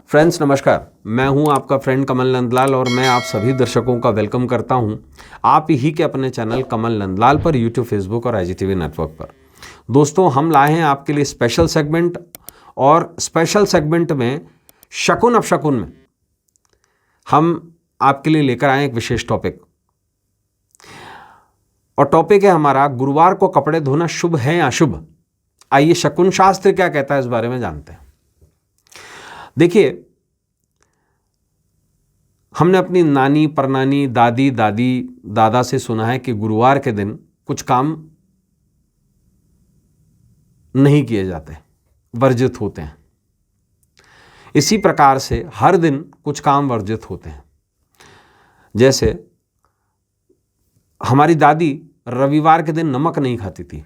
Friends नमस्कार, मैं हूं आपका फ्रेंड कमल नंदलाल और मैं आप सभी दर्शकों का वेलकम करता हूं आप ही के अपने चैनल कमल नंदलाल पर यूट्यूब, फेसबुक और IGTV नेटवर्क पर। दोस्तों, हम लाए हैं आपके लिए स्पेशल सेगमेंट, और स्पेशल सेगमेंट में शकुन अपशकुन में हम आपके लिए लेकर आए एक विशेष टॉपिक, और टॉपिक है हमारा गुरुवार को कपड़े धोना शुभ है या अशुभ। आइए शकुन शास्त्र क्या कहता है इस बारे में जानते हैं। देखिए, हमने अपनी नानी, परनानी, दादी, दादा से सुना है कि गुरुवार के दिन कुछ काम नहीं किए जाते, वर्जित होते हैं। इसी प्रकार से हर दिन कुछ काम वर्जित होते हैं। जैसे हमारी दादी रविवार के दिन नमक नहीं खाती थी,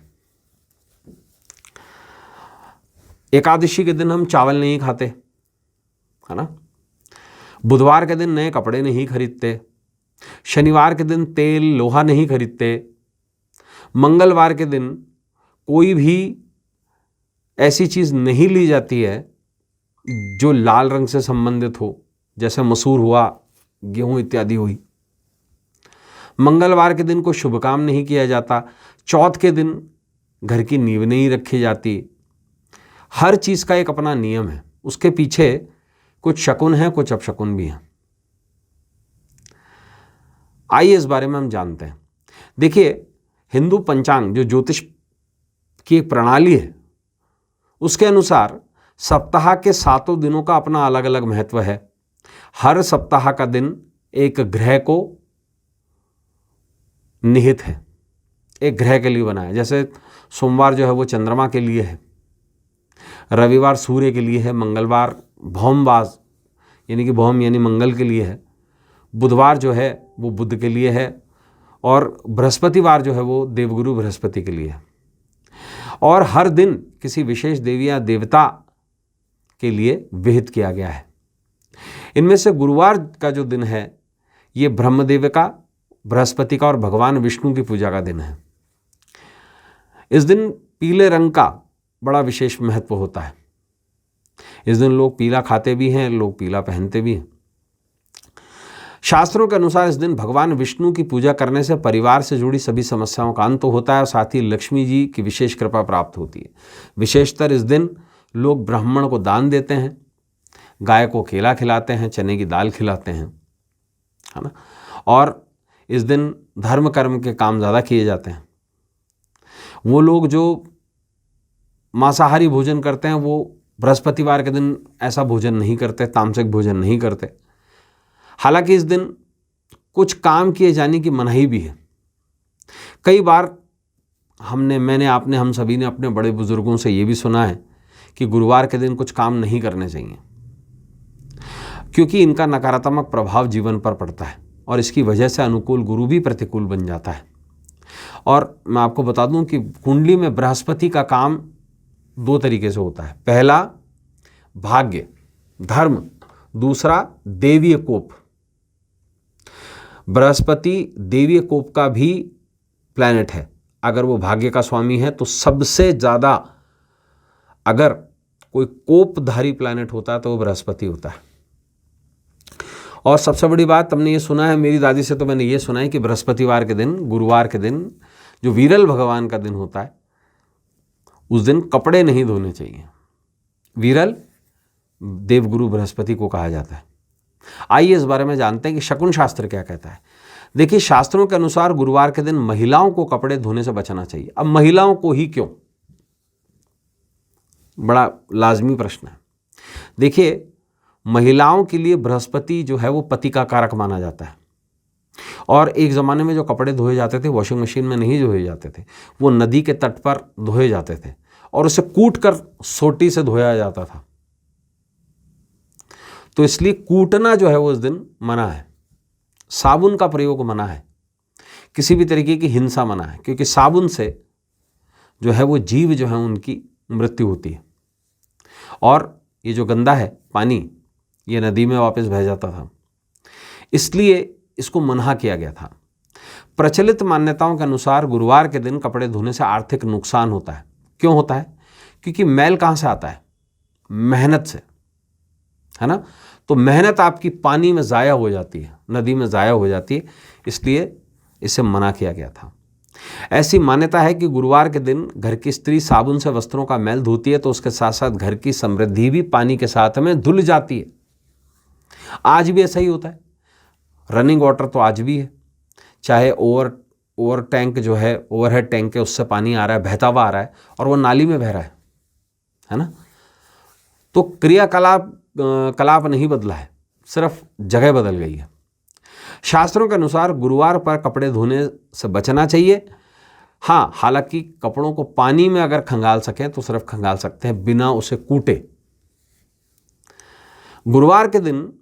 एकादशी के दिन हम चावल नहीं खाते, है ना। बुधवार के दिन नए कपड़े नहीं खरीदते, शनिवार के दिन तेल लोहा नहीं खरीदते, मंगलवार के दिन कोई भी ऐसी चीज़ नहीं ली जाती है जो लाल रंग से संबंधित हो, जैसे मसूर हुआ, गेहूं इत्यादि हुई। मंगलवार के दिन कोई शुभ काम नहीं किया जाता। चौथ के दिन घर की नींव नहीं रखी जाती। हर चीज़ का एक अपना नियम है, उसके पीछे कुछ शकुन है, कुछ अपशकुन भी हैं। आइए इस बारे में हम जानते हैं। देखिए, हिंदू पंचांग जो ज्योतिष की एक प्रणाली है, उसके अनुसार सप्ताह के 7 दिनों का अपना अलग अलग महत्व है। हर सप्ताह का दिन एक ग्रह को निहित है, एक ग्रह के लिए बना है। जैसे सोमवार जो है वो चंद्रमा के लिए है, रविवार सूर्य के लिए है, मंगलवार भौमवास यानी कि भौम यानी मंगल के लिए है, बुधवार जो है वो बुध के लिए है, और बृहस्पतिवार जो है वो देवगुरु बृहस्पति के लिए है। और हर दिन किसी विशेष देवी या देवता के लिए विहित किया गया है। इनमें से गुरुवार का जो दिन है ये ब्रह्मदेव का, बृहस्पति का और भगवान विष्णु की पूजा का दिन है। इस दिन पीले रंग का बड़ा विशेष महत्व होता है। इस दिन लोग पीला खाते भी हैं, लोग पीला पहनते भी हैं। शास्त्रों के अनुसार इस दिन भगवान विष्णु की पूजा करने से परिवार से जुड़ी सभी समस्याओं का अंत तो होता है, और साथ ही लक्ष्मी जी की विशेष कृपा प्राप्त होती है। विशेषतर इस दिन लोग ब्राह्मण को दान देते हैं, गाय को केला खिलाते हैं, चने की दाल खिलाते हैं, है ना। और इस दिन धर्म कर्म के काम ज़्यादा किए जाते हैं। वो लोग जो मांसाहारी भोजन करते हैं वो बृहस्पतिवार के दिन ऐसा भोजन नहीं करते, तामसिक भोजन नहीं करते। हालांकि इस दिन कुछ काम किए जाने की मनाही भी है। कई बार आपने हम सभी ने अपने बड़े बुजुर्गों से ये भी सुना है कि गुरुवार के दिन कुछ काम नहीं करने चाहिए, क्योंकि इनका नकारात्मक प्रभाव जीवन पर पड़ता है और इसकी वजह से अनुकूल गुरु भी प्रतिकूल बन जाता है। और मैं आपको बता दूं कि कुंडली में बृहस्पति का काम 2 तरीके से होता है। पहला भाग्य, धर्म, दूसरा देवीय कोप। बृहस्पति देवीय कोप का भी प्लैनेट है। अगर वो भाग्य का स्वामी है तो सबसे ज़्यादा अगर कोई कोपधारी प्लैनेट होता है तो वो बृहस्पति होता है। और सबसे बड़ी बात हमने ये सुना है, मेरी दादी से तो मैंने ये सुना है कि बृहस्पतिवार के दिन, गुरुवार के दिन जो वीरल भगवान का दिन होता है, उस दिन कपड़े नहीं धोने चाहिए। वीरल देवगुरु बृहस्पति को कहा जाता है। आइए इस बारे में जानते हैं कि शकुन शास्त्र क्या कहता है। देखिए, शास्त्रों के अनुसार गुरुवार के दिन महिलाओं को कपड़े धोने से बचना चाहिए। अब महिलाओं को ही क्यों, बड़ा लाजमी प्रश्न है। देखिए, महिलाओं के लिए बृहस्पति जो है वो पति का कारक माना जाता है, और एक ज़माने में जो कपड़े धोए जाते थे वॉशिंग मशीन में नहीं धोए जाते थे, वो नदी के तट पर धोए जाते थे और उसे कूट कर सोटी से धोया जाता था। तो इसलिए कूटना जो है वो इस दिन मना है। साबुन का प्रयोग मना है, किसी भी तरीके की हिंसा मना है, क्योंकि साबुन से जो है वो जीव जो है उनकी मृत्यु होती है, और ये जो गंदा है पानी ये नदी में वापस बह जाता था, इसलिए इसको मना किया गया था। प्रचलित मान्यताओं के अनुसार गुरुवार के दिन कपड़े धोने से आर्थिक नुकसान होता है। क्यों होता है? क्योंकि मैल कहाँ से आता है? मेहनत से, है ना। तो मेहनत आपकी पानी में ज़ाया हो जाती है, नदी में ज़ाया हो जाती है, इसलिए इसे मना किया गया था। ऐसी मान्यता है कि गुरुवार के दिन घर की स्त्री साबुन से वस्त्रों का मैल धोती है तो उसके साथ साथ घर की समृद्धि भी पानी के साथ में धुल जाती है। आज भी ऐसा ही होता है। रनिंग वाटर तो आज भी है, चाहे ओवर टैंक जो है, ओवरहेड टैंक है, उससे पानी आ रहा है, बहता हुआ आ रहा है और वो नाली में बह रहा है ना। तो कलाप नहीं बदला है, सिर्फ जगह बदल गई है। शास्त्रों के अनुसार गुरुवार पर कपड़े धोने से बचना चाहिए। हाँ, हालांकि कपड़ों को पानी में अगर खंगाल सकें तो सिर्फ खंगाल सकते हैं, बिना उसे कूटे। गुरुवार के दिन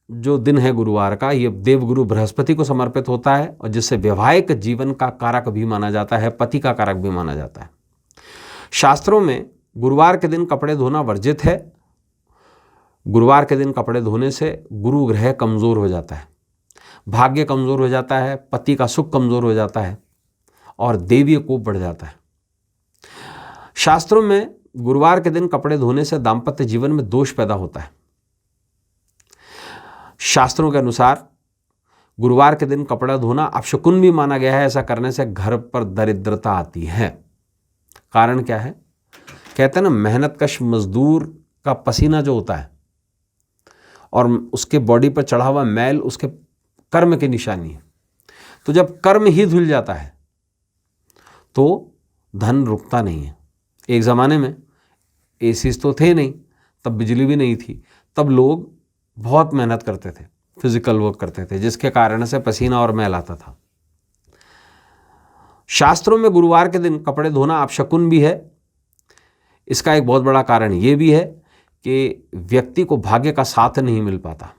जो दिन है गुरुवार का, ये देवगुरु बृहस्पति को समर्पित होता है और जिसे वैवाहिक जीवन का कारक भी माना जाता है, पति का कारक भी माना जाता है। शास्त्रों में गुरुवार के दिन कपड़े धोना वर्जित है। गुरुवार के दिन कपड़े धोने से गुरु ग्रह कमज़ोर हो जाता है, भाग्य कमज़ोर हो जाता है, पति का सुख कमज़ोर हो जाता है और देवीय कोप बढ़ जाता है। शास्त्रों में गुरुवार के दिन कपड़े धोने से दाम्पत्य जीवन में दोष पैदा होता है। शास्त्रों के अनुसार गुरुवार के दिन कपड़ा धोना अपशकुन भी माना गया है। ऐसा करने से घर पर दरिद्रता आती है। कारण क्या है? कहते हैं ना, मेहनतकश मजदूर का पसीना जो होता है और उसके बॉडी पर चढ़ा हुआ मैल उसके कर्म की निशानी है। तो जब कर्म ही धुल जाता है तो धन रुकता नहीं है। एक ज़माने में एसीज तो थे नहीं, तब बिजली भी नहीं थी, तब लोग बहुत मेहनत करते थे, फिजिकल वर्क करते थे, जिसके कारण से पसीना और मैल आता था। शास्त्रों में गुरुवार के दिन कपड़े धोना अपशकुन भी है। इसका एक बहुत बड़ा कारण ये भी है कि व्यक्ति को भाग्य का साथ नहीं मिल पाता।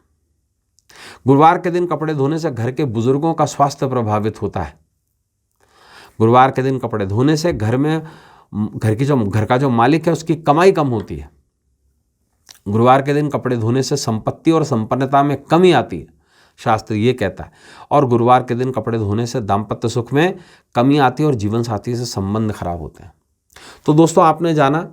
गुरुवार के दिन कपड़े धोने से घर के बुजुर्गों का स्वास्थ्य प्रभावित होता है। गुरुवार के दिन कपड़े धोने से घर का जो मालिक है उसकी कमाई कम होती है। गुरुवार के दिन कपड़े धोने से संपत्ति और संपन्नता में कमी आती है, शास्त्र ये कहता है। और गुरुवार के दिन कपड़े धोने से दाम्पत्य सुख में कमी आती है और जीवन साथी से संबंध खराब होते हैं। तो दोस्तों, आपने जाना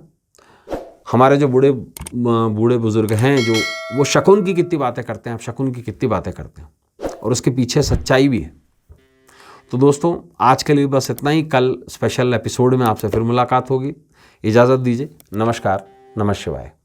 हमारे जो बूढ़े बुजुर्ग हैं, जो वो शकुन की कितनी बातें करते हैं, आप शकुन की कितनी बातें करते हैं और उसके पीछे सच्चाई भी है। तो दोस्तों, आज के लिए बस इतना ही। कल स्पेशल एपिसोड में आपसे फिर मुलाकात होगी। इजाज़त दीजिए। नमस्कार, नमः शिवाय।